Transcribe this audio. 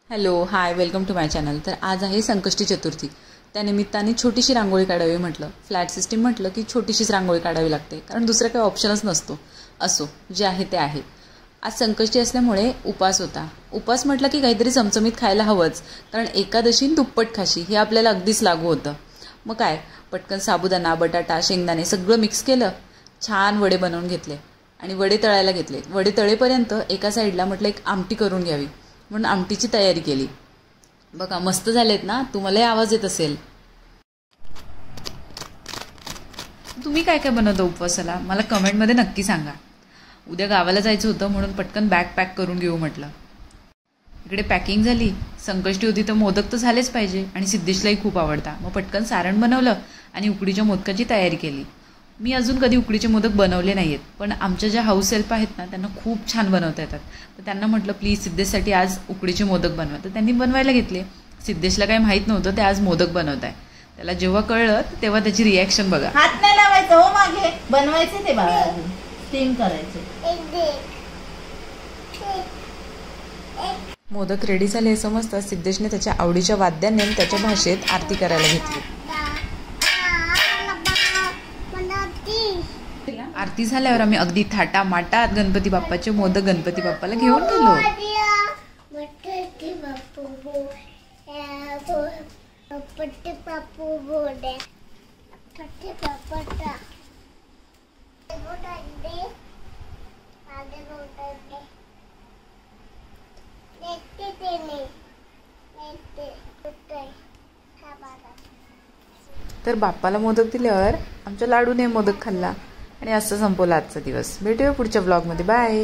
Hello hi welcome to my channel. तर आज आहे संकष्टी चतुर्थी। त्यानिमित्ताने छोटीशी रांगोळी काढावी म्हटलं। फ्लॅट सिस्टीम म्हटलं की छोटीशीच रांगोळी काढावी लागते, कारण दुसरा काही ऑप्शनच नसतो। असो जे आहे ते आहे। आज संकष्टी असल्यामुळे उपास होता। उपास म्हटलं की काहीतरी चमचमीत खायला हवंच, कारण एकादशी दुप्पट खाशी हे आपल्याला अगदीच लागू होतं। मग काय, पटकन साबुदाणा, बटाटा, शेंगदाणे सगळं मिक्स केलं, छान वडे बनवून घेतले आणि वडे तळायला घेतले। वडे तळेपर्यंत एका साईडला म्हटलं एक आमटी करून घ्यावी, म्हणून आमटीची तयारी केली। बघा मस्त झालेत ना, तुम्हालाही आवाज येत असेल। तुम्ही काय काय बनवता उपवासाला मला कमेंटमध्ये नक्की सांगा। उद्या गावाला जायचं होतं म्हणून पटकन बॅग पॅक करून घेऊ म्हटलं। इकडे पॅकिंग झाली। संकष्टी होती तर मोदक तर झालेच पाहिजे आणि सिद्धेशलाही खूप आवडता, मग पटकन सारण बनवलं आणि उकडीच्या मोदकाची तयारी केली। मी अजून कधी उकडीचे मोदक बनवले नाही आहेत, पण आमच्या ज्या हाऊस हेल्प आहेत ना त्यांना खूप छान बनवता येतात। तर त्यांना म्हटलं प्लीज सिद्धेशसाठी आज उकडीचे मोदक बनवा, तर त्यांनी बनवायला घेतले। सिद्धेशला काही माहीत नव्हतं ते आज मोदक बनवत आहे। त्याला जेव्हा कळलं तेव्हा त्याची रिॲक्शन बघा। हात नाही लावायचं हो, मागे बनवायचे ते बाळा, स्टीम करायचे। मोदक रेडी झाले हे समजता सिद्धेशने त्याच्या आवडीच्या वाद्याने त्याच्या भाषेत आरती करायला घेतली। आरती झाल्यावर आम्ही अगदी थाटा माटात गणपती बाप्पाचे मोदक गणपती बाप्पाला घेऊन गेलो। तर बाप्पाला मोदक दिल्यावर आमच्या लाडूने मोदक खाल्ला आणि असं संपवला आजचा दिवस। भेटूया पुढच्या व्लॉगमध्ये, बाय।